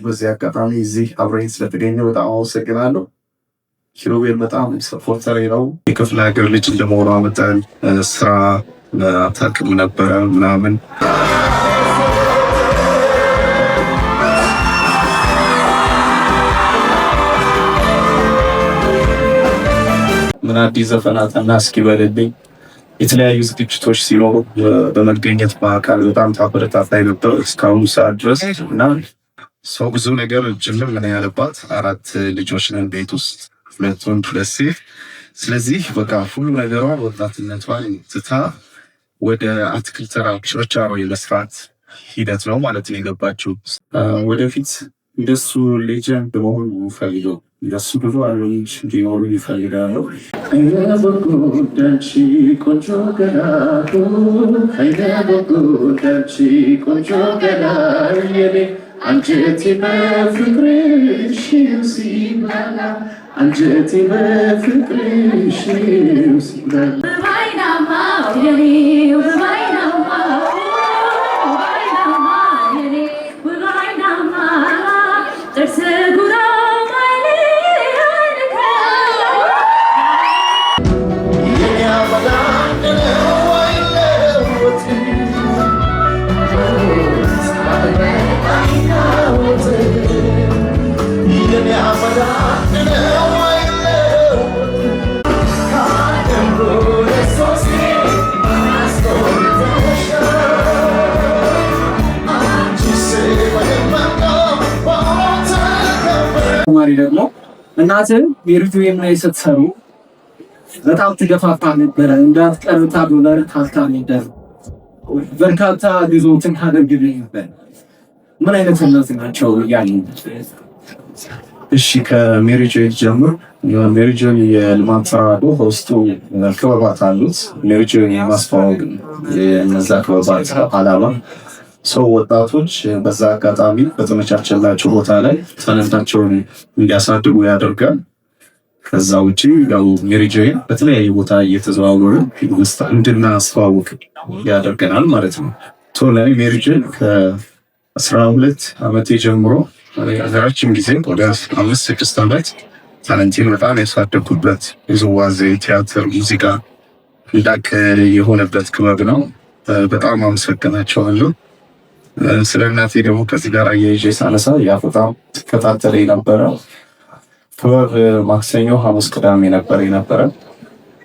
በዚህ አጋጣሚ እዚህ አብረኝ ስለተገኘ በጣም አመሰግናለሁ። ኪሩቤል በጣም ሰፖርተሬ ነው። የክፍለ ሀገር ልጅ እንደመሆኗ መጠን ስራ አታውቅም ነበረ ምናምን ምን አዲስ ዘፈናትና እስኪ በልልኝ የተለያዩ ዝግጅቶች ሲኖሩ በመገኘት በአካል በጣም ታበረታታይ ነበር እስካሁኑ ሰዓት ድረስ እና ሰው ብዙ ነገር ጭምር ምን ያለባት 4 ልጆች ነን ቤት ውስጥ 2 ወንድ 2 ሴት። ስለዚህ በቃ ሁሉ ነገሯ ወጣትነቷን ትታ ወደ አትክልት ተራ ችርቻሮ የመስራት ሂደት ነው ማለት ነው የገባችው። ወደፊት እንደሱ ሌጀንድ መሆን ፈልገው እንደሱ ብዙ አሎች እንዲኖሩ ይፈልጋሉ። አይነበጉዳንቺ ቆንጆ ገላቱ አይነበጉዳንቺ ቆንጆ ገላየኔ አንጀቴ በፍቅርሽ ሲብላላ አንጀቴ በፍቅርሽ ሲብላላ በባይናማ የኔ በባይናማ ማሪ ደግሞ እናትህ የሪቪው ላይ ስትሰሩ በጣም ትገፋፋ ነበረ። እንዳትቀርታ ዶላር ታልታ ነበር። በርካታ ጊዜዎችን ታደርግልኝ ነበር። ምን አይነት እናት ናቸው ያሉ? እሺ ከሜሪ ጆይ ጀምሮ ሜሪ ጆይ የልማት ተራድኦ በውስጡ ክበባት አሉት። ሜሪ ጆይ የማስተዋወቅ የነዛ ክበባት ዓላማ ሰው ወጣቶች በዛ አጋጣሚ በተመቻቸላቸው ቦታ ላይ ታለንታቸውን እንዲያሳድጉ ያደርጋል። ከዛ ውጪ ያው ሜሪ ጆይ በተለያየ ቦታ እየተዘዋወረ እንድናስተዋውቅ ያደርገናል ማለት ነው። ቶላይ ሜሪ ጆይ ከ12 ዓመቴ ጀምሮ ረጅም ጊዜ ወደ 5-6 ዓመት ታለንቴን በጣም ያሳደግኩበት የውዝዋዜ ቲያትር፣ ሙዚቃ እንዳቅ የሆነበት ክበብ ነው። በጣም አመሰግናቸዋለሁ። ስለ እናቴ ደግሞ ከዚህ ጋር አያይዤ ሳነሳ ያ በጣም ትከታተል የነበረ ክበብ ማክሰኞ፣ ሐሙስ፣ ቅዳሜ የነበረ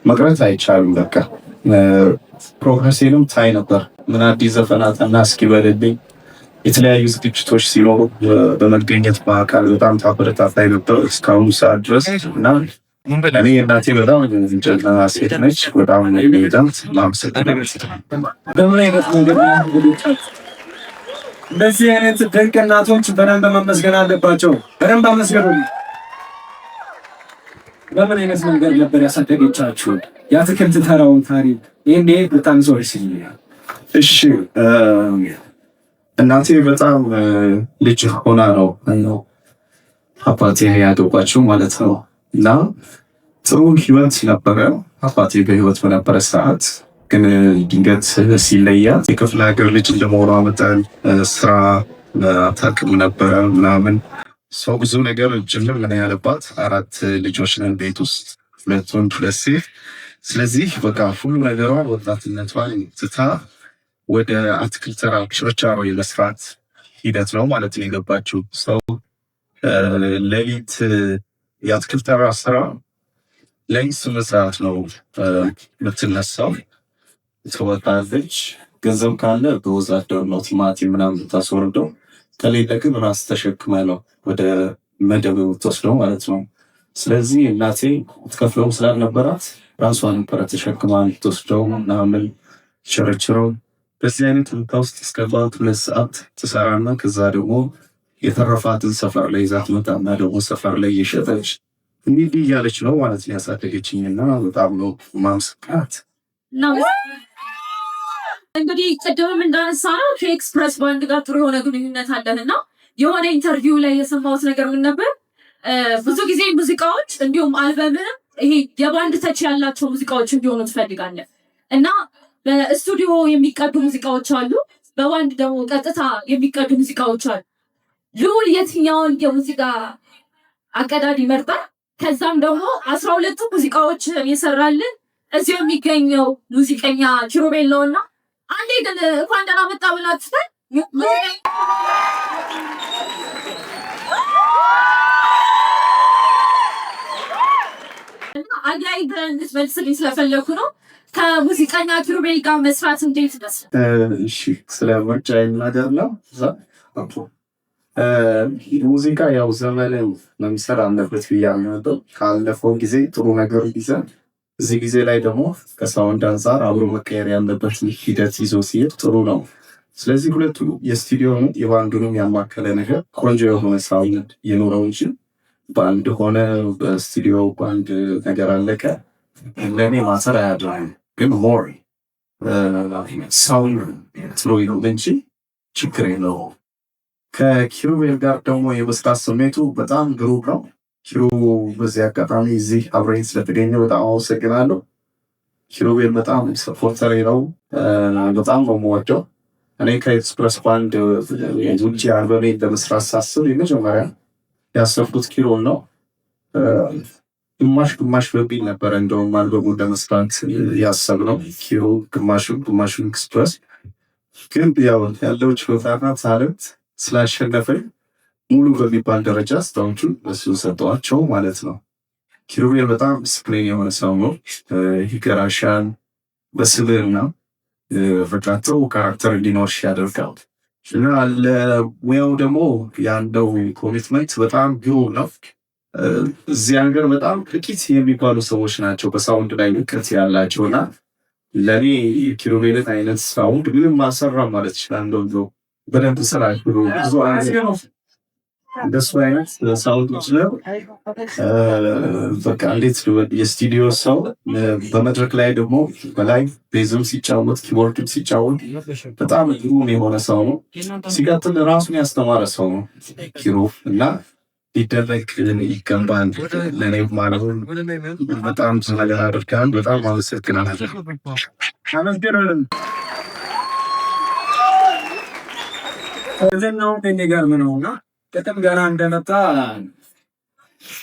መቅረት አይቻልም። በቃ ፕሮግረሴንም ታይ ነበር። ምን አዲስ ዘፈናትና እስኪ በልልኝ የተለያዩ ዝግጅቶች ሲኖሩ በመገኘት በአካል በጣም ታበረታታይ ነበር እስካሁኑ ሰዓት ድረስ እና እኔ እናቴ በጣም ጀግና ሴት ነች። በጣም ሄዳት ማመሰግናለሁ። በምን አይነት መንገድ እንደዚህ አይነት ድንቅ እናቶች በደንብ መመስገን አለባቸው። በደንብ አመስገኑ። በምን አይነት መንገድ ነበር ያሳደገቻችሁ? የአትክልት ተራውን ታሪክ ይሄን በጣም ዞር ሲል እሺ እናቴ በጣም ልጅ ሆና ነው አባቴ ያገባችው ማለት ነው እና ጥሩ ህይወት ነበረ አባቴ በህይወት በነበረ ሰዓት ግን ድንገት ሲለያት የክፍለ ሀገር ልጅ እንደመሆኗ መጠን ስራ አታውቅም ነበረ ምናምን ሰው ብዙ ነገር ጭምር ምን ያለባት 4 ልጆች ነን ቤት ውስጥ 2 ወንድ 2 ሴት። ስለዚህ በቃ ሁሉ ነገሯ ወጣትነቷን ትታ ወደ አትክልት ተራ ችርቻሮ የመስራት ሂደት ነው ማለት ነው የገባችው። ሰው ሌሊት የአትክልት ተራ ስራ ሌሊት 8 ሰዓት ነው የምትነሳው። ትወጣለች። ገንዘብ ካለ በወዛደር ነው ቲማቲም ምናምን ታስወርደው፣ ከሌለ ግን ራስ ተሸክመ ነው ወደ መደብ የምትወስደው ማለት ነው። ስለዚህ እናቴ ትከፍለውም ስላልነበራት ራሷ ነበረ ተሸክማ የምትወስደው ምናምን ቸርችረው። በዚህ አይነት ሁኔታ ውስጥ እስከ 2 ሰዓት ትሰራና ከዛ ደግሞ የተረፋትን ሰፈር ላይ ይዛት መጣና ደግሞ ሰፈር ላይ እየሸጠች እንዲህ እያለች ነው ማለት ነው ያሳደገችኝና በጣም ነው ማመስገናት። እንግዲህ ቅድምም እንዳነሳ ነው ከኤክስፕረስ ባንድ ጋር ጥሩ የሆነ ግንኙነት አለንና የሆነ ኢንተርቪው ላይ የሰማሁት ነገር ምን ነበር? ብዙ ጊዜ ሙዚቃዎች እንዲሁም አልበምንም ይሄ የባንድ ተች ያላቸው ሙዚቃዎች እንዲሆኑ ትፈልጋለህ እና በስቱዲዮ የሚቀዱ ሙዚቃዎች አሉ፣ በባንድ ደግሞ ቀጥታ የሚቀዱ ሙዚቃዎች አሉ። ልዑል የትኛውን የሙዚቃ አቀዳድ ይመርጣል? ከዛም ደግሞ 12ቱ ሙዚቃዎች የሰራልን እዚሁ የሚገኘው ሙዚቀኛ ኪሩቤል ነውና አንዴ ግን እንኳን ደህና መጣ ብላችሁታል። አያይ ብለን እንድትመልስልኝ ስለፈለኩ ነው። ከሙዚቀኛ ኪሩቤል ጋር መስራት እንዴት ደስ? እሺ ስለ ምርጫ ይናገርና ሙዚቃ ያው ዘመንን መምሰል አለበት ብያለሁ። ካለፈው ጊዜ ጥሩ ነገር ይዘን እዚህ ጊዜ ላይ ደግሞ ከሳውንድ አንፃር አብሮ መቀየር ያለበት ሂደት ይዞ ሲሄድ ጥሩ ነው። ስለዚህ ሁለቱ የስቱዲዮን የባንዱንም ያማከለ ነገር ቆንጆ የሆነ ሳውንድ የኖረው እንጂ በአንድ ሆነ በስቱዲዮ በአንድ ነገር አለቀ ለእኔ ማሰር አያድርም። ግን ሞር ሳውንድ ጥሩ ይሁን እንጂ ችግር የለውም። ከኪሩቤል ጋር ደግሞ የመስራት ስሜቱ በጣም ግሩም ነው። ኪሩ በዚህ አጋጣሚ እዚህ አብረኝ ስለተገኘ በጣም አመሰግናለሁ። ኪሩቤል በጣም ሰፖርተሬ ነው። በጣም ነው የምወደው። እኔ ከኤክስፕረስ ባንድ ውጭ አልበሜን ለመስራት ሳስብ የመጀመሪያ ያሰብኩት ኪሩን ነው። ግማሽ በሚል ነበረ እንደውም አልበሙን ለመስራት ያሰብነው ኪሩ ግማሹን ኤክስፕረስ ግን ያለው ችሎታና ታለንት ስላሸነፈኝ ሙሉ በሚባል ደረጃ ስታዎቹን እሱ ሰጠዋቸው ማለት ነው። ኪሩቤል በጣም ዲስፕሊን የሆነ ሰው ነው። ይገራሻል በስብዕና በጣም ካራክተር እንዲኖርሽ ያደርጋል እና ለሙያው ደግሞ ያለው ኮሚትመንት በጣም ግሩም ነው። እዚህ ሀገር በጣም ጥቂት የሚባሉ ሰዎች ናቸው በሳውንድ ላይ እውቀት ያላቸውና ለእኔ ኪሩቤልን አይነት ሳውንድ ምንም ማሰራ ማለት ይችላል። በደንብ ስራችሁ ብዙ እንደሱ አይነት ሳውንዶች ነው። በቃ እንዴት የስቱዲዮ ሰው በመድረክ ላይ ደግሞ በላይ ቤዝም ሲጫወት ኪቦርድም ሲጫወት በጣም ግሩም የሆነ ሰው ነው። ሲቀጥል ራሱን ያስተማረ ሰው ነው ኪሩ እና ሊደረግ ይገባል። ለእኔ ማለት በጣም ነገር አድርጋል። በጣም አመሰግናለሁ። ከዘናው ከኔጋር ምንውና ከተም ጋራ እንደመጣ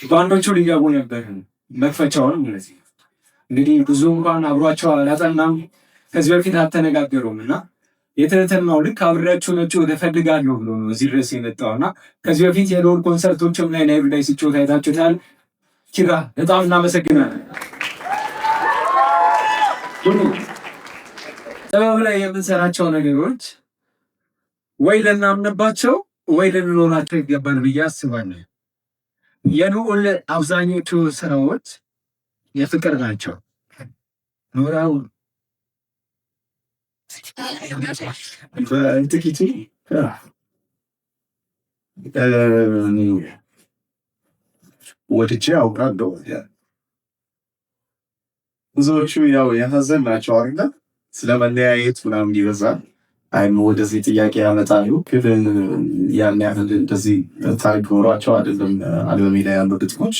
ባንዶቹ ሊገቡ ነበር መክፈቻውን ማለት ነው። እንግዲህ ብዙ እንኳን አብሯቸው አላጠናም ከዚህ በፊት አልተነጋገሩምና የተተናው ልክ አብሬያቸው ነጭ ወደ ፈልጋለሁ ብሎ ነው እዚህ ድረስ የመጣውና ከዚህ በፊት የሎል ኮንሰርቶችም ላይ ላይቭ ላይ ሲጮህ ታይታችሁታል። ኪራ በጣም እናመሰግናለን። ጥበብ ላይ የምንሰራቸው ነገሮች ወይ ልናምንባቸው ወይ ልንኖራቸው ይገባል ብዬ አስባለሁ። የልዑል አብዛኞቹ ስራዎች የፍቅር ናቸው። ኖራው በጥቂቱ ወድጄ አውቃለሁ። ብዙዎቹ የሀዘን ናቸው አይደል? ስለመለያየት ምናምን ይበዛል። አይም ወደዚህ ጥያቄ ያመጣሉ። ግን ያን ያህል እንደዚህ ታሪክ ኖሯቸው አይደለም። አልበሜ ላይ ያሉ ግጥሞች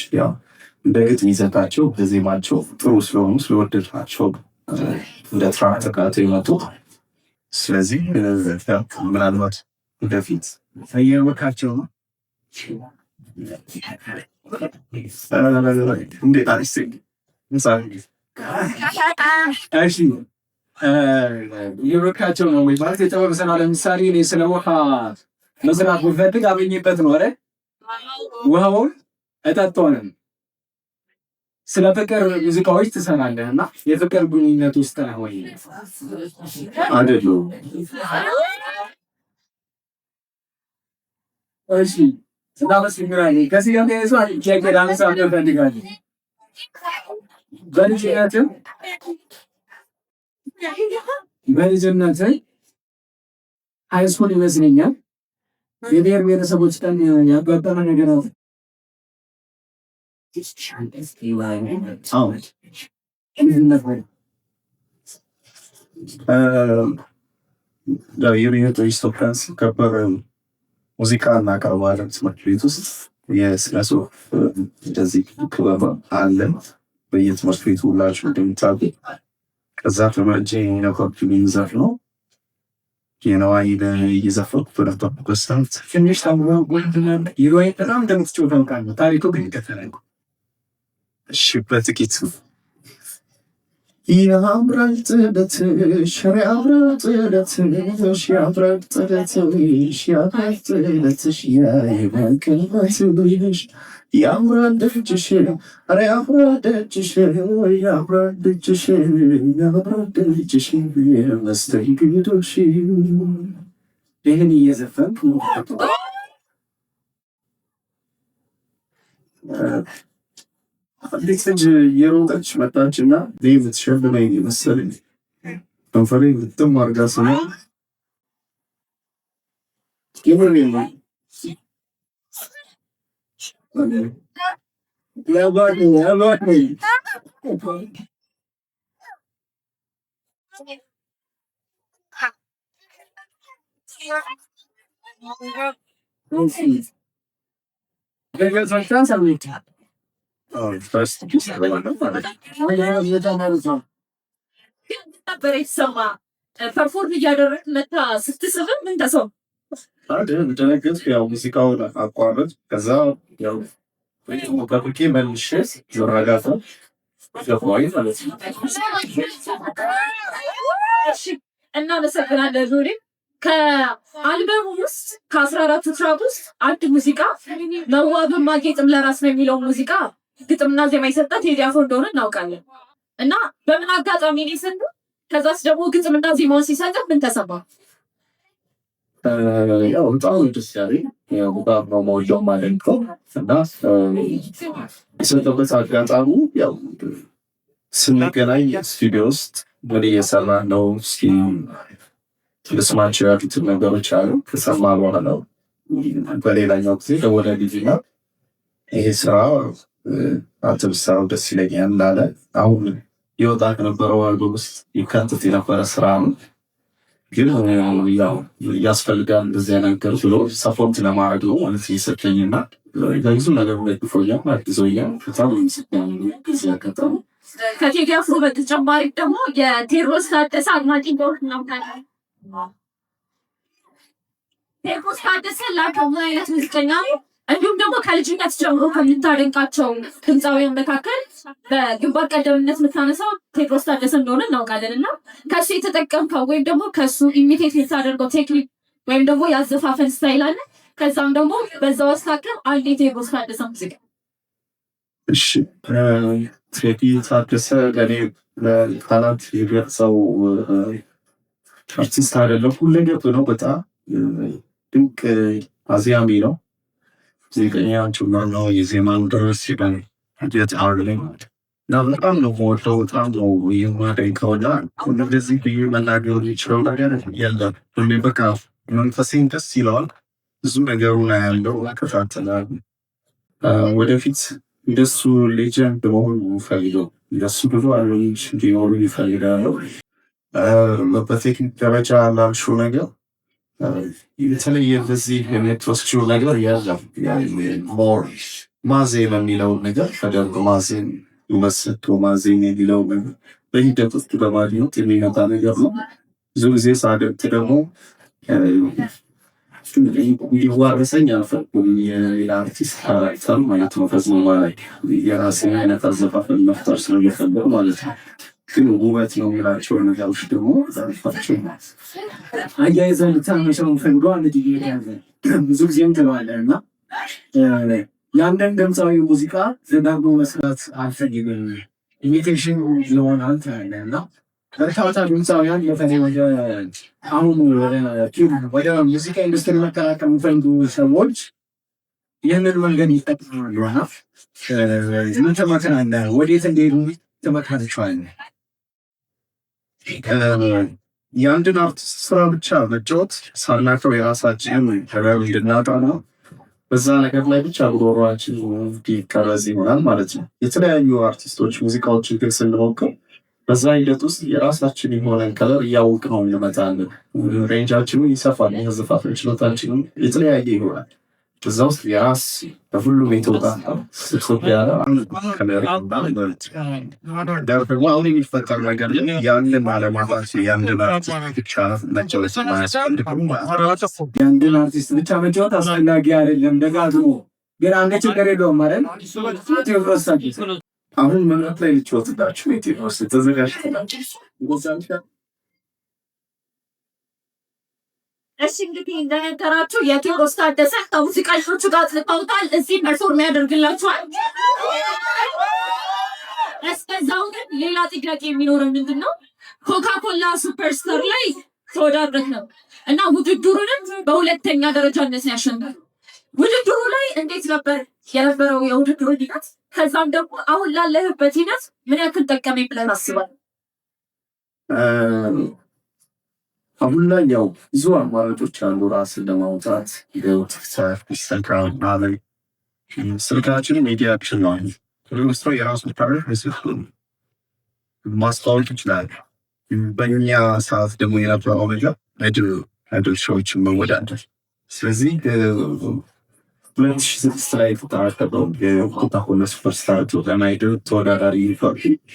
እንደ ግጥም ይዘታቸው በዜማቸው ጥሩ ስለሆኑ ስለወደድናቸው እንደ ትራክ ተካተው ይመጡ። ስለዚህ ምናልባት ወደፊት ፈየወካቸው ነው እንዴት አሪስቲክ እሺ ይወካቸው ነው ወይ ማለት የጥበብ ስራ። ለምሳሌ እኔ ስለ ውሃ መስራት ብፈልግ አገኘበት ነው አይደል? ውሃውን እጠጣዋለሁ። ስለ ፍቅር ሙዚቃዎች ትሰራለህ እና የፍቅር ግንኙነት ውስጥ ነው ወይ አይደለም? እሺ ስታመስግናኝ ከዚህ ጋር ተያይዟል። ጀገዳ አንሳው ፈልጋለሁ በልጅነት ሃይስኩል ይመስለኛል የብሔር ብሔረሰቦች ቀን ያጋጠመ ነገር አለ። ኢትዮጵያን ሲከበር ሙዚቃ እናቀርባለን ትምህርት ቤት ውስጥ የስነ ጽሁፍ እንደዚህ ክበብ አለን በየትምህርት ቤቱ ሁላችሁ እንደምታውቁ። ከዛ ተመርጬ የነበርኩኝ ዘፍ ነው የነዋይን እየዘፈንኩ በነበርኩበት ሰዓት ትንሽ ታምሮ ወንድና ይሮይ በጣም እንደምትጮህ ታውቃለህ። ታሪኩ ግን ይከተላል። እሺ በጥቂቱ ያምራል ጥለትሽ ያምራል ጥለትሽ ያምራል ጥለትሽ ያምራል ጥለትሽ ያይባክልሽ ያምራል ደጅሽ ኧረ ያምራል ደጅሽ ያምራል ደጅሽ ያምራል ደጅሽ መስተንግዶሽ ይህን እየዘፈንክ አንዲት ልጅ የሮጠች መጣችና ልትሸልመኝ መሰለኝ ከንፈሬን ልጥም አድርጋ ስማ ነበር የተሰማ ፐርፎርም እያደረግ መታ ስትስብም ምን ተሰው ደነገጥኩ። ያው ሙዚቃውን አቋረጥ። ከዛ ያው በቁቄ መልሼ ዘራጋታ ገባኝ ማለት ነው። እናመሰግናለን ዙሪ። ከአልበሙ ውስጥ ከ14 ትራክ ውስጥ አንድ ሙዚቃ መዋብም ማጌጥም ለራስ ነው የሚለው ሙዚቃ ግጥምና ዜማ የሰጠ ቴዲ አፍሮ እንደሆነ እናውቃለን። እና በምን አጋጣሚ ነው የሰጠው? ከዛስ ደግሞ ግጥምና ዜማውን ሲሰጥ ምን ተሰማ? ያው በጣም ደስ ያለኝ ያው በጣም ነው የምወደው ማለት ነው። እና የሰጠበት አጋጣሚ ያው ስንገናኝ ስቱዲዮ ውስጥ ምን እየሰራ ነው እስኪ ልስማቸው ያሉትን ነገሮች አሉ። ከሰማ በኋላ በሌላኛው ጊዜ ደወለልኝና ይሄ ስራ አንተ ብትሰራው ደስ ይለኛል እንዳለ አሁን ይወጣ ከነበረው አልበም ውስጥ ይካተት የነበረ ስራ ነው። ግን ያው ያስፈልጋል እንደዚህ ነገር ብሎ ሰፖርት ለማድረግ ነው ማለት የሰጠኝና ለብዙ ነገር ደግፎኛል አግዞኛል። በጣም ምስጋና ጊዜ ያቀጠው ከቴዲ አፍሮ በተጨማሪ ደግሞ የቴዎድሮስ ታደሰ አድናቂ እንደሆነ እናውቃለን። ቴዎድሮስ ታደሰ ላቀው ምን አይነት ሙዚቀኛ ነው? እንዲሁም ደግሞ ከልጅነት ጀምሮ ከምታደንቃቸው ድምፃውያን መካከል በግንባር ቀደምነት የምታነሳው ቴዎድሮስ ታደሰ እንደሆነ እናውቃለን። እና ከሱ የተጠቀምከው ወይም ደግሞ ከሱ ኢሚቴት የታደርገው ቴክኒክ ወይም ደግሞ ያዘፋፈን ስታይል አለ? ከዛም ደግሞ በዛ ወስታከም አንድ የቴዎድሮስ ታደሰ ሙዚቃ። እሺ ቴዲ ታደሰ ለኔ ለካላት የገጸው አርቲስት አይደለም፣ ሁለገብ ነው። በጣም ድንቅ አዝያሚ ነው። ሙዚቀኛቸው ነው የዜማን ደረስ ሲባል አጀት አርለኝ እና በጣም ነው የምወደው፣ በጣም ነው የማደንቀው። እና እንደዚህ ብዬ መናገር የሚችለው ነገር የለም። በቃ መንፈሴን ደስ ይለዋል። ብዙ ነገሩን ያለው እከታተላለሁ። ወደፊት እንደሱ ሌጀንድ መሆን ፈልገው እንደሱ ብዙ አልበሞች እንዲኖሩ ይፈልጋለሁ። በቴክኒክ ደረጃ ላልሽው ነገር የተለየ እንደዚህ የምትወስጂው ነገር የለም። ሞር ማዜም የሚለውን ነገር ተደርጎ ማዜም መስቶ ማዜም የሚለው ነገር በሂደት ውስጥ በማግኘት የሚመጣ ነገር ነው። ብዙ ጊዜ ሳደርግ ደግሞ እንዲዋረሰኝ አልፈልግም። የሌላ አርቲስት ካራክተር ማለት ነው። ከዚህ በላይ የራሴን አይነት አዘፋፈን መፍጠር ስለሚፈልግ ማለት ነው። ግን ውበት ነው የሚላቸው ነገሮች ደግሞ ዛሪፋቸው አያይዘን ልታመሸውን ፈልጎ አንድ ጊዜ ያዘ ብዙ ጊዜም ትለዋለህ እና የአንድን ድምፃዊ ሙዚቃ ዘዳግሞ መስራት አልፈልግም ኢሚቴሽን ይሆናል ትላለህ እና በርካታ ድምፃውያን በተለይ አሁን ወደ ሙዚቃ ኢንዱስትሪ መቀላቀል የሚፈልጉ ሰዎች ይህንን መንገድ ይጠቅማሉ። ምን ትመክራለህ? ወዴት እንዲሄዱ ትመክራቸዋለህ? የአንድን አርቲስት ስራ ብቻ መጫወት ሳናውቀው የራሳችንን ተገቢ እንድናጣ ነው። በዛ ነገር ላይ ብቻ ጉሮሯችን እንዲቀረጽ ይሆናል ማለት ነው። የተለያዩ አርቲስቶች ሙዚቃዎችን ግን ስንሞክር በዛ ሂደት ውስጥ የራሳችን የሆነ ከለር እያወቅ ነው እንመጣለን። ሬንጃችንን ይሰፋል። የዘፋፈን ችሎታችንም የተለያየ ይሆናል። እዛ ውስጥ የራስ በሁሉም የተወጣጣ ስብስብ ያለ ደግሞ አሁን የሚፈጠር ነገር ያንን አለማጣት ያንን አርቲስት ብቻ መጫወት ያንድን አርቲስት ብቻ መጫወት አስፈላጊ አይደለም። ደጋግሞ ግን አንድ ችግር የለውም ማለት ቴዎድሮስ አሁን መምራት ላይ ልጫወትላችሁ ቴዎድሮስ ተዘጋጅተናል። እሺ እንግዲህ እንደነገራችሁ የቴዎድሮስ ታደሰ ከሙዚቀኞቹ ጋር ተጣውታል። እዚህ ፐርፎርም ያደርግላችኋል። እስከዛው ግን ሌላ ጥያቄ የሚኖረው ምንድን ነው? ኮካኮላ ሱፐርስታር ላይ ተወዳድረህ ነው እና ውድድሩንም በሁለተኛ ደረጃነት ያሸነፈው። ውድድሩ ላይ እንዴት ነበር የነበረው የውድድሩ ሂደት? ከዛም ደግሞ አሁን ላለህበት ሂደት ምን ያክል ጠቀመኝ ብለህ ታስባለህ? አሁን ላይ ያው ብዙ አማራጮች አሉ ራስን ለማውጣት ቲክቶክ፣ ኢንስታግራም ላይ ስልካችን ሚዲያችን ነው። ቴዎድሮስ የራሱ ማስታወቅ ይችላል። በእኛ ሰዓት ደግሞ የነበረው ነገር አይድል ሾዎችን መወዳደር። ስለዚህ 2006 ላይ የተጠራቀቀው የኮካኮላ ሱፐርስታር ለማይድል ተወዳዳሪ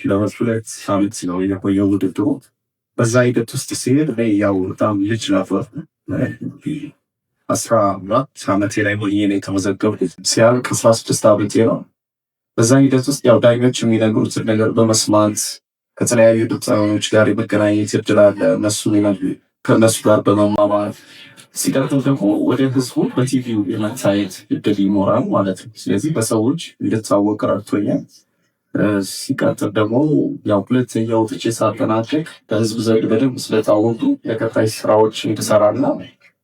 ለሁለት ዓመት ነው የቆየው ውድድሩ። በዛ ሂደት ውስጥ ሲሄድ ያው በጣም ልጅ ነበር። 14 ዓመቴ ላይ ሆኜ ነው የተመዘገብኩት። ሲያልቅ 16 ዓመቴ ነው። በዛ ሂደት ውስጥ ያው ዳኞች የሚነግሩትን ነገር በመስማት ከተለያዩ ድምፃውያኖች ጋር የመገናኘት እድል አለ። ከእነሱ ጋር በመማማር ሲቀጥል ደግሞ ወደ ህዝቡ በቲቪው የመታየት እድል ይኖራል ማለት ነው። ስለዚህ በሰዎች እንድታወቅ ረድቶኛል። ሲቀጥል ደግሞ ያው ሁለተኛ ወጥቼ ሳጠናቀቅ በህዝብ ዘንድ በደንብ ስለታወቁ የቀጣይ ስራዎች እንድሰራና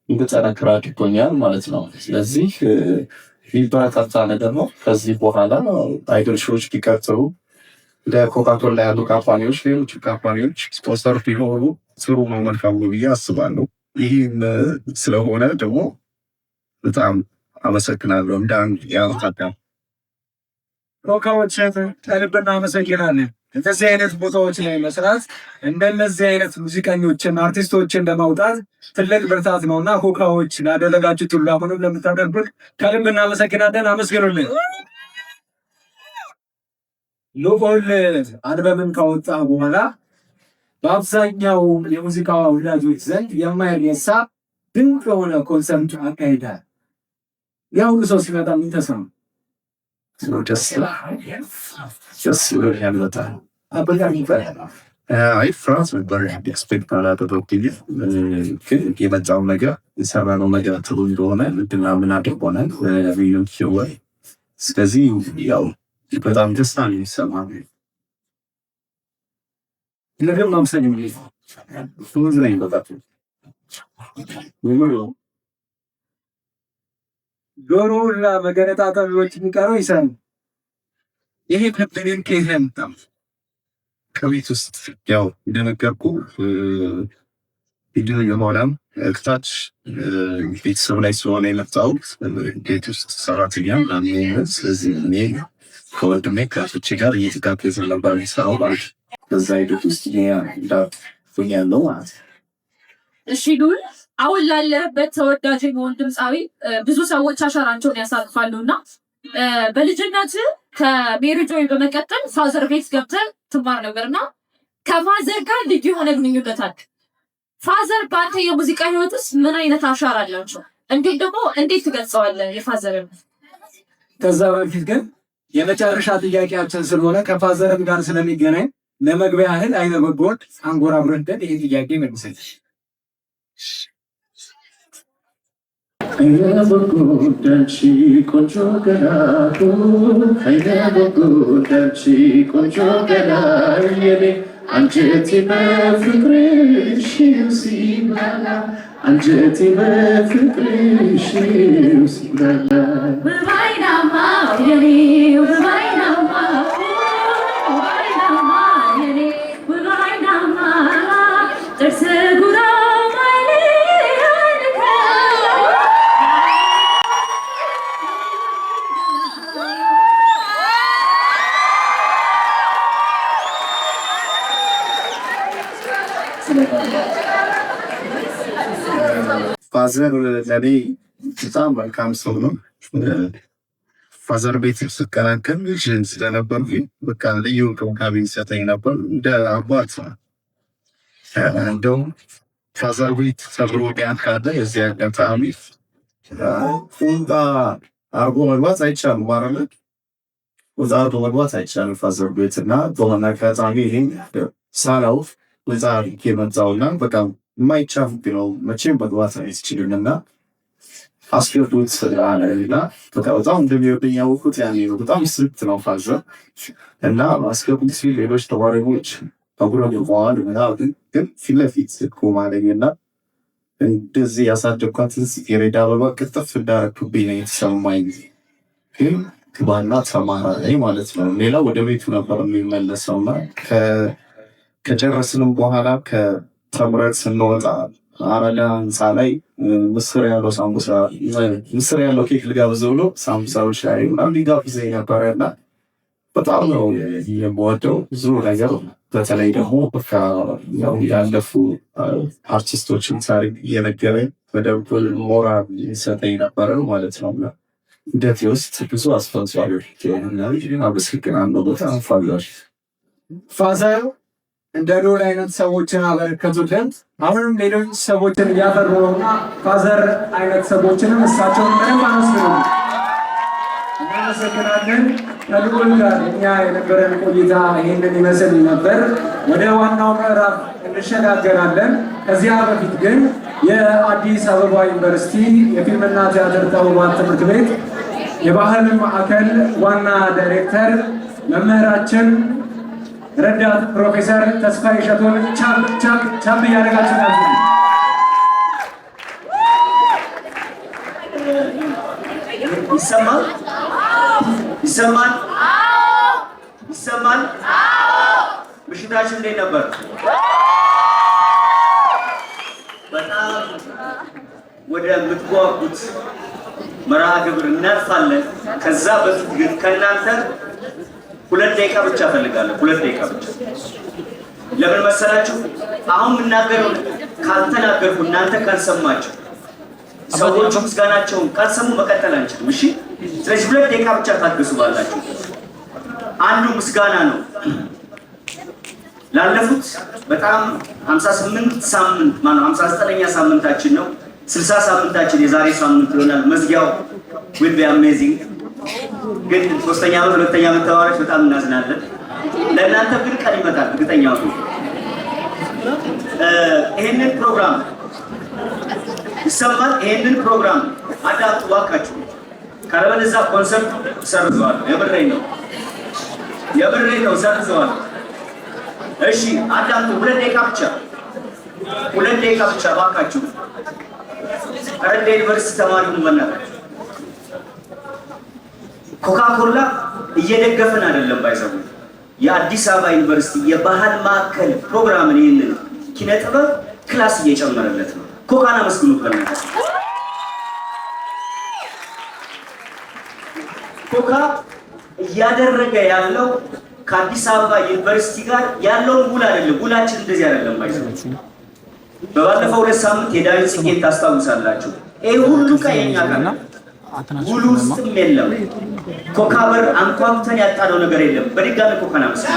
እንድጠነክር አድርጎኛል ማለት ነው። ስለዚህ የሚበረታታ ነገር ነው። ከዚህ በኋላ አይዶል ሾዎች ቢቀጥሉ ለኮካኮላ ያሉ ካምፓኒዎች፣ ሌሎች ካምፓኒዎች ስፖንሰር ቢሆኑ ጥሩ ነው፣ መልካም ነው ብዬ አስባለሁ። ይህም ስለሆነ ደግሞ በጣም አመሰግናለሁ። እንደ አንድ ያወጣጣ ኮካዎች ከልብ እናመሰግናለን። እንደዚህ አይነት ቦታዎች ላይ መስራት እንደነዚህ አይነት ሙዚቀኞችን አርቲስቶችን ለማውጣት ትልቅ ብርታት ነውና ኮካዎች ላደረጋችሁት ሁሉ አሁንም ለምታደርጉት ከልብ እናመሰግናለን። አመስግኑልን። ሎኮል አልበምን ካወጣ በኋላ በአብዛኛው የሙዚቃ ወዳጆች ዘንድ የማይረሳ ድንቅ የሆነ ኮንሰርት አካሂዳል። ያ ሁሉ ሰው ሲመጣ ምን ተሰማ? ፍራንስ ነበር ኤክስፔክት አላደረኩኝ፣ ግን የመጣው ነገር የሰራነው ነገር ጥሩ እንደሆነ ምንድና ምን አድርጎናል። ስለዚህ ያው በጣም ደስታ ነው የሚሰማው። ነገር ማምሰኝ ዶሮ እና መገነጣጠሎች የሚቀረው ይሰሩ። ይሄ ከብተን ከይዘን ከቤት ውስጥ ያው እንደነገርኩ ቪዲዮ የሆነም ክታች ቤተሰብ ላይ ስለሆነ የመጣሁት ቤት ውስጥ ሰራተኛ ምናምን። ስለዚህ እኔ ከወንድሜ ከእህቶቼ ጋር እየተጋገዝን ነበር የሚሰራው ማለት ነው። በዛ ሂደት ውስጥ ያለው ማለት ነው። እሺ ሉል አሁን ላለበት ተወዳጅ የመሆን ድምፃዊ ብዙ ሰዎች አሻራቸውን ያሳርፋሉ እና በልጅነት ከሜሪ ጆይ በመቀጠል ፋዘር ቤት ገብተህ ትማር ነበርና ከፋዘር ጋር ልዩ የሆነ ግንኙነት አለ። ፋዘር በአንተ የሙዚቃ ህይወት ውስጥ ምን አይነት አሻራ አላቸው? እንዴት ደግሞ እንዴት ትገልጸዋለህ የፋዘርን? ከዛ በፊት ግን የመጨረሻ ጥያቄያችን ስለሆነ ከፋዘርም ጋር ስለሚገናኝ ለመግቢያ ያህል አይነ በጎድ አንጎራጉረን ይሄ ጥያቄ መልሰል። አይነ በጎድ አንቺ ቆንጆ ገላቱ፣ አይነ በጎድ አንቺ ቆንጆ ገላየኔ፣ አንጀቴ በፍቅርሽ ሲብላላ፣ አንጀቴ በፍቅርሽ ሲብላላ፣ ውባይናማ የኔ ውባይናማ ፋዘር ለኔ በጣም መልካም ሰው ነው። ፋዘር ቤት ስቀላቀል ልጅ ስለነበርኩኝ በቃ ልዩ እንክብካቤ ይሰጠኝ ነበር እንደ አባት። እንደውም ፋዘር ቤት ሰብሮ ቢያን ካለ የዚህ አጋጣሚ ቁንጣ አርጎ መግባት አይቻልም ማለት ቁንጣ አርጎ መግባት አይቻልም ፋዘር ቤት እና በሆነ አጋጣሚ ይሄን ሳላው ወዛ የመጣውና በቃ የማይቻል ነው መቼም መግባት አይችልም እና አስፈርዶት አለና በቃ በጣም እንደሚወደኝ ያወቅሁት ያኔ ነው። በጣም ስትሪክት ነው ፋዘር እና አስገቡት ሲል ሌሎች ተማሪዎች አጉረው ይዋል ምናምን ግን ፊት ለፊት ቆም አለኝና እንደዚህ ያሳደግኳትን ጽጌረዳ አበባ ቅጥፍ እንዳረኩብኝ ነው የተሰማኝ። ግን ግባና ተማራ ላይ ማለት ነው። ሌላ ወደ ቤቱ ነበር የሚመለሰውና ከጨረስንም በኋላ ከተምረት ስንወጣ አራዳ ህንፃ ላይ ምስር ያለው ሳምቡሳ ምስር ያለው ኬክ ልጋብዘው ብሎ ሳምቡሳዎች ላይ ምናምን ሊጋብዘኝ ነበረና በጣም ነው የምወደው ብዙ ነገር። በተለይ ደግሞ በቃ ያው ያለፉ አርቲስቶችን ታሪክ እየነገረኝ በደንብ ሞራል ይሰጠኝ ነበረ ማለት ነው። እንደት ውስጥ ብዙ አስፈጻሚዎች አመሰግናለሁ። በጣም ፋዘር እንደ ዶር አይነት ሰዎችን አበረከቱልን። አሁንም ሌሎች ሰዎችን እያፈሩ ነውና ፋዘር አይነት ሰዎችንም እሳቸውን ምንም አመስግኑ። እናመሰግናለን። ከልዑል ጋር እኛ የነበረን ቆይታ ይህንን ይመስል ነበር። ወደ ዋናው ምዕራፍ እንሸጋገራለን። ከዚያ በፊት ግን የአዲስ አበባ ዩኒቨርሲቲ የፊልምና ቲያትር ተውባት ትምህርት ቤት የባህል ማዕከል ዋና ዳይሬክተር መምህራችን ረዳት ፕሮፌሰር ተስፋዬ እሸቱን ቻፕ እያደረጋችሁ ናችሁ። ይሰማል? ይሰማል? ይሰማል? ምሽታችን እንዴት ነበር? በጣም ወደ ምትጓጉት መርሃ ግብር እናልፋለን። ከዛ በፊት ግን ከእናንተ 2 ደቂቃ ብቻ ፈልጋለሁ። 2 ደቂቃ ብቻ። ለምን መሰላችሁ? አሁን የምናገረው ካልተናገርኩ እናንተ ካልሰማችሁ ሰዎቹ ምስጋናቸውን ካልሰሙ መቀጠል አንችልም። እሺ? ስለዚህ 2 ደቂቃ ብቻ ታገሱ ባላችሁ። አንዱ ምስጋና ነው። ላለፉት በጣም 58 ሳምንት ማነው 59ኛ ሳምንታችን ነው። 60 ሳምንታችን የዛሬ ሳምንት ይሆናል። መዝጊያው will be amazing። ግን 3ኛ ዓመት 2ኛ ዓመት ተማሪዎች በጣም እናዝናለን። ለእናንተ ግን ቀን ይመጣል እርግጠኛ ሁኑ። ይሄንን ፕሮግራም ይሰማል። ይሄንን ፕሮግራም አዳምጡ እባካችሁ። ካለበለዚያ ኮንሰርት ሰርዘዋል። የብሬን ነው ሰርዘዋል። እሺ አዳምጡ። 2 ደቂቃ ብቻ 2 ደቂቃ ብቻ እባካችሁ። ረዳ ዩኒቨርሲቲ ተማሪውን በእናታችሁ ኮካኮላ እየደገፈን አይደለም ባይዘው የአዲስ አበባ ዩኒቨርሲቲ የባህል ማዕከል ፕሮግራምን ይህንን ኪነ ጥበብ ክላስ እየጨመረለት ነው። ኮካና መስግኑት በእናታችሁ። ኮካ እያደረገ ያለው ከአዲስ አበባ ዩኒቨርሲቲ ጋር ያለውን ውል አይደለም። ውላችን እንደዚህ አይደለም ባይዘው። በባለፈው 2 ሳምንት የዳዊት ጽጌን ታስታውሳላችሁ። ይሄ ሁሉ ከየኛ ጋር ውሉ ውስጥም የለም። ኮካ በር አንኳኩተን ያጣነው ነገር የለም። በድጋሚ ኮካና መስጊድ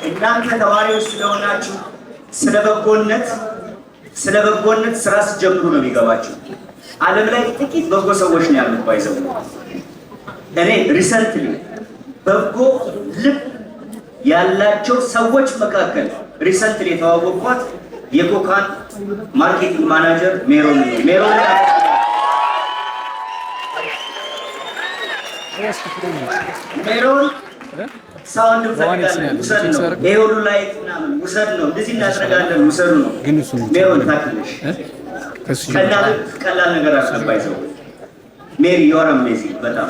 እናንተ ተማሪዎች ስለሆናችሁ ስለ በጎነት ስራ ሲጀምሩ ነው የሚገባችሁ። ዓለም ላይ ጥቂት በጎ ሰዎች ነው ያሉት ባይዘው። እኔ ሪሰንትሊ በጎ ልብ ያላቸው ሰዎች መካከል ሪሰንትሊ የተዋወቅኳት የኮካን ማርኬቲንግ ማናጀር ሜሮን ሳውንድ ፈልጋለን ውሰድ ነው። ይሄ ሁሉ ላይት ምናምን ውሰድ ነው። እንደዚህ እናደርጋለን ውሰዱ ነው። ሜሮን ታክልሽ ቀላል ነገር አስባይዘው ሜሪ ዩ አር አሜዚንግ በጣም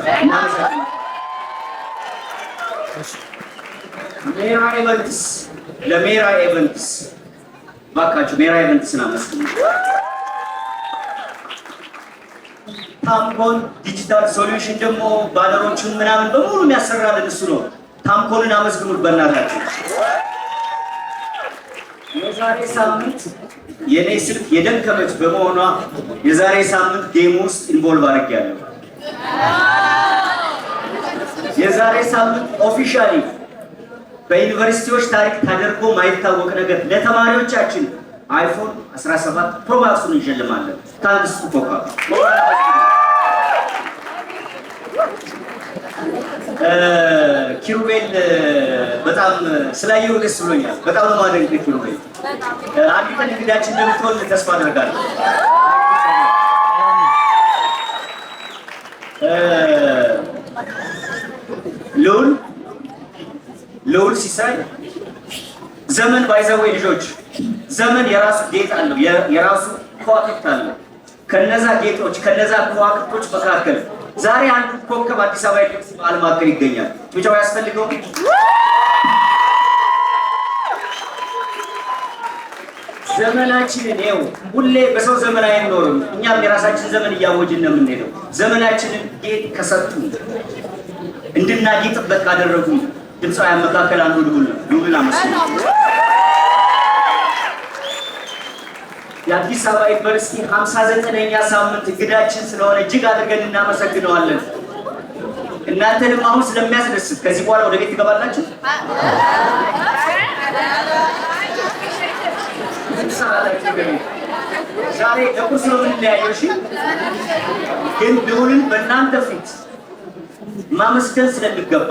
ለሜራ ኤቨንትስ ባካችሁ ሜራ ኤቨንትስን አመስግኑ። ታምኮን ዲጂታል ሶሉሽን ደግሞ ባነሮችን ምናምን በሙሉ የሚያሰራልን እሱ ነው። ታምኮንን አመስግኑት በእናታችሁ። የዛሬ ሳምንት የኔ ስልክ የደከመች በመሆኗ የዛሬ ሳምንት ጌም ውስጥ ኢንቮልቭ አድርጌያለሁ። የዛሬ ሳምንት ኦፊሻሊ በዩኒቨርሲቲዎች ታሪክ ተደርጎ ማይታወቅ ነገር ለተማሪዎቻችን አይፎን 17 ፕሮ ማክሱን እንሸልማለን። ታንክስ ቱ ኮካ። ኪሩቤል በጣም ስላየው ደስ ብሎኛል። በጣም ነው ማደንቅ ኪሩቤል። አንድ ቀን እንግዳችን እንደምትሆን ተስፋ አደርጋለሁ። ልዑል ሲሳይ ዘመን ባይዘወይ ልጆች ዘመን የራሱ ጌጥ አለው፣ የራሱ ከዋክብት አለው። ከነዛ ጌጦች ከነዛ ከዋክብቶች መካከል ዛሬ አንዱ ኮከብ አዲስ አበባ ዩኒቨርሲቲ በዓል ማዕከል ይገኛል። ብቻው ያስፈልገው ዘመናችንን ይኸው ሁሌ በሰው ዘመን አይኖርም። እኛም የራሳችን ዘመን እያወጅን ነው የምንሄደው። ዘመናችንን ጌጥ ከሰጡ እንድናጌጥበት ካደረጉ ድምፃውያን መካከል አንዱ ልዑልን አመስግኑ። የአዲስ አበባ ዩኒቨርሲቲ 59ኛ ሳምንት እንግዳችን ስለሆነ እጅግ አድርገን እናመሰግነዋለን። እናንተንም አሁን ስለሚያስደስት ከዚህ በኋላ ወደ ቤት ትገባላችሁ። ዛሬ ለቁርስ ነው የምንለያየው። እሺ፣ ግን ልዑልን በእናንተ ፊት ማመስገን ስለሚገባ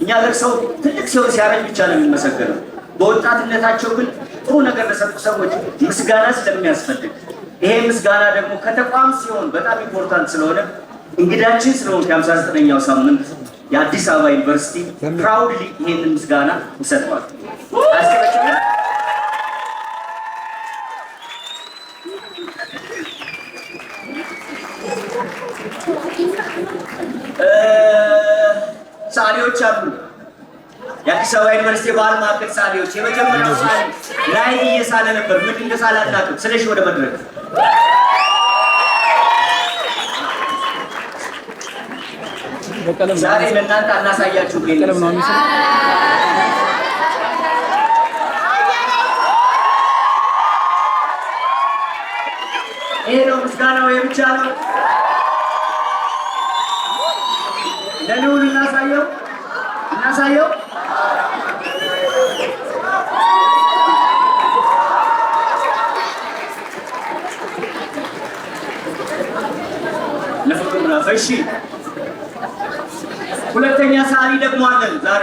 እኛ ለሰው ትልቅ ሰው ሲያረጅ ብቻ ነው የሚመሰገነው። በወጣትነታቸው ግን ጥሩ ነገር ለሰጡ ሰዎች ምስጋና ስለሚያስፈልግ ይሄ ምስጋና ደግሞ ከተቋም ሲሆን በጣም ኢምፖርታንት ስለሆነ እንግዳችን ስለሆነ የ59ኛው ሳምንት የአዲስ አበባ ዩኒቨርሲቲ ፕራውድሊ ይሄንን ምስጋና ይሰጠዋል። ሳሌዎች አሉ። የአዲስ አበባ ዩኒቨርሲቲ ባህል ማዕከል ሳሌዎች የመጀመሪያው ሳሌ ላይ እየሳለ ነበር። ምን እንደሳለ አናውቅም። ስለሽ ወደ መድረክ ዛሬ ለእናንተ አናሳያችሁ። ይሄ ነው ምስጋናው የብቻ ነው። ለልዑል እናሳየው። እሺ፣ ሁለተኛ ሰዓሊ ደግሞ አለን። ዛሬ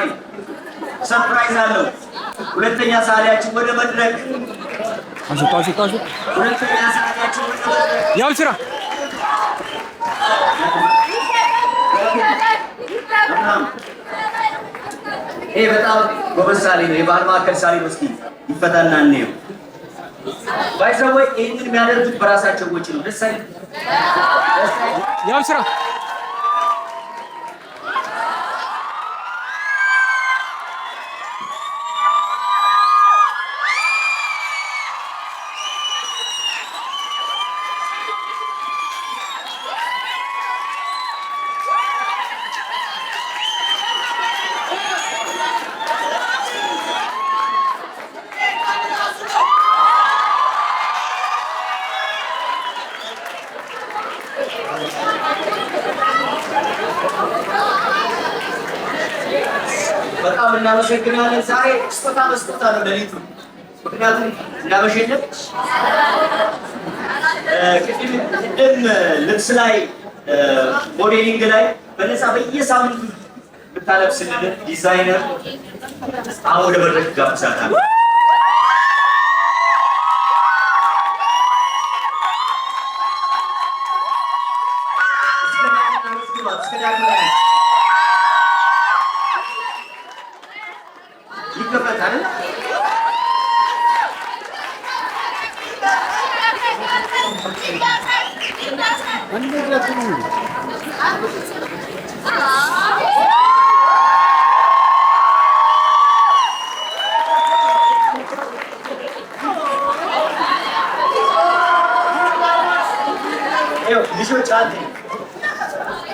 ሰርፕራይዝ አለው። ሁለተኛ ሰዓሊያችን ወደ መድረክ ሁለተኛ ሰዓሊያችን ወደ መድረክ ያው ስራ ይሄ በጣም ጎበዝ ሳሊ ነው። የባህል ማዕከል ሳሊ ነው። እስኪ ይፈታና እንየው። ባይዘወይ ይህንን የሚያደርጉት በራሳቸው ወጪ ነው። ደስ አይልም? ያው ስራ በጣም እናመሰግናለን። ዛሬ ስጦታ መስጠት ነው ለሊቱ። ምክንያቱም እናመሸለም ቅድም ልብስ ላይ ሞዴሊንግ ላይ በነፃ በየሳምንቱ ብታለብስልን ዲዛይነር አሁን ወደ መድረክ ጋብዛታል። ይከፈታል። ልጆች አለ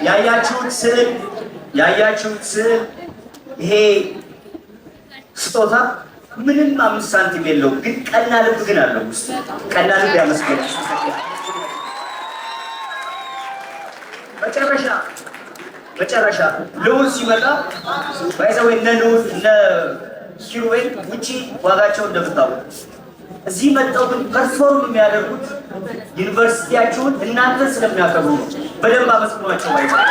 ያያችሁት ስዕል ይሄ ስጦታ ምንም 5 ሳንቲም የለውም፣ ግን ቀና ልብ ግን አለው ውስጥ ቀና ልብ ያመስገን። መጨረሻ ልዑል ሲመጣ ባይዘው እነ ልዑል እነ ኪሩቤል ውጪ ዋጋቸው እንደምታውቁ እዚህ መጣው ግን ፐርፎርም የሚያደርጉት ዩኒቨርሲቲያችሁን እናንተን ስለሚያከብሩ ነው። በደንብ አመስግኗቸው ባይዘው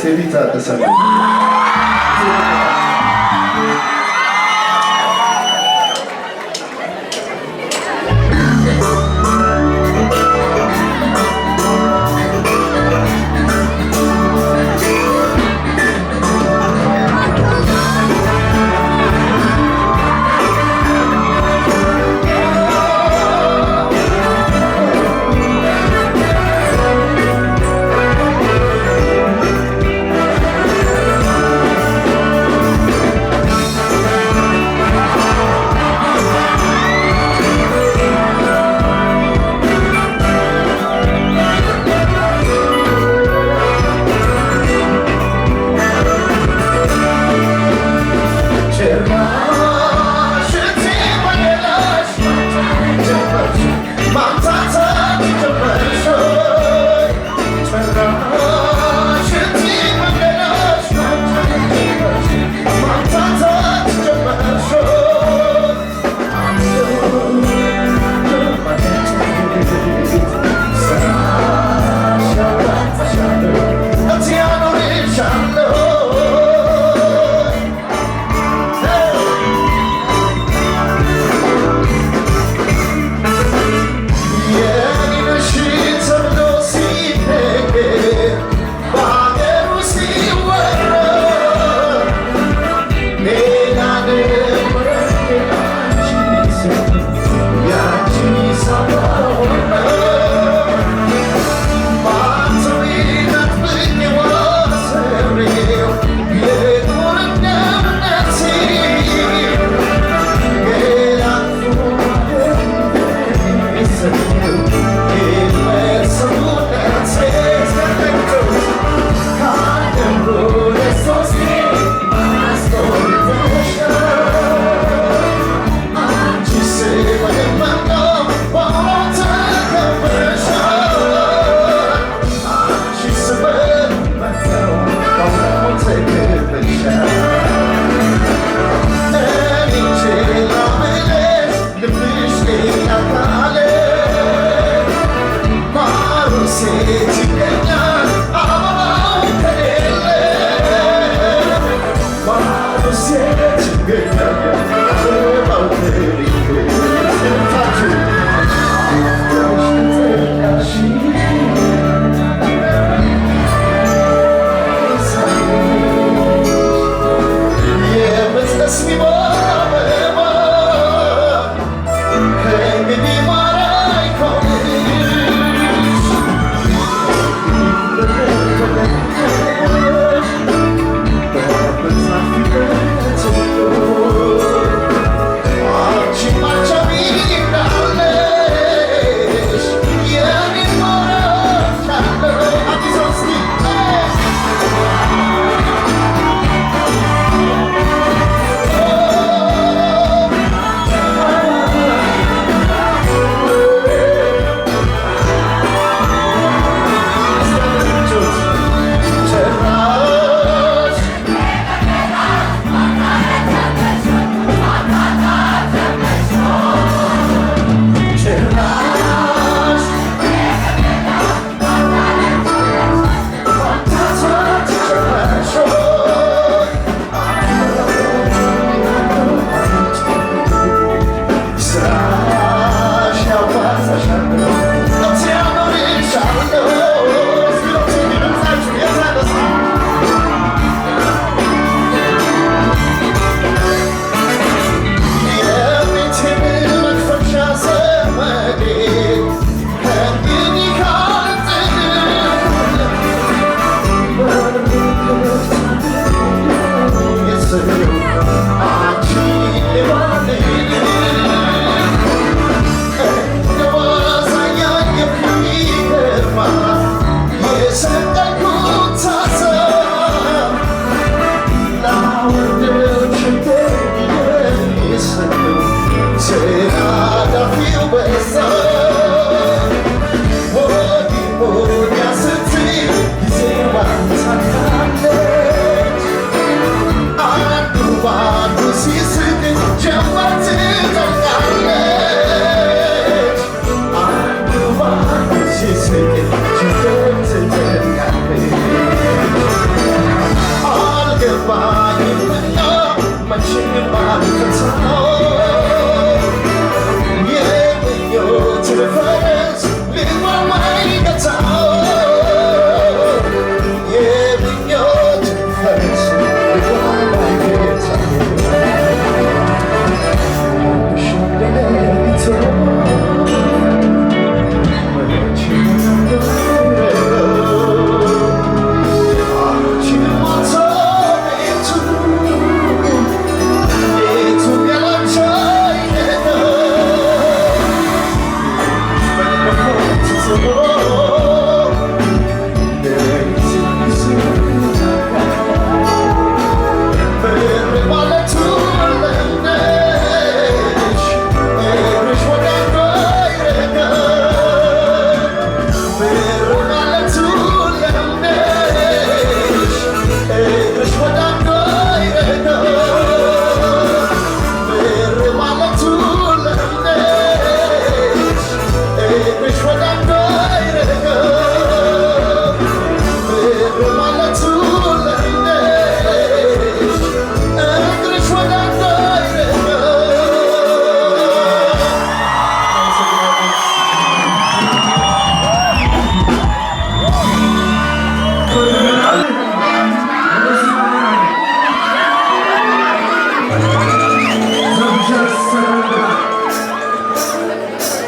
ቴቪታ ተሰማ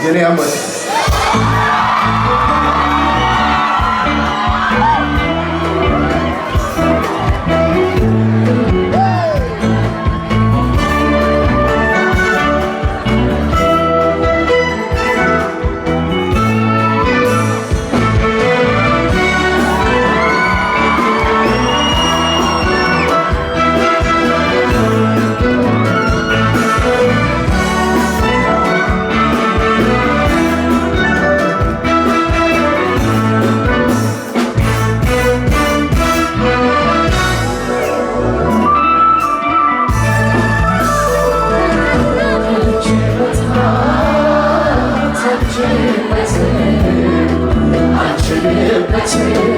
የኔ አመት I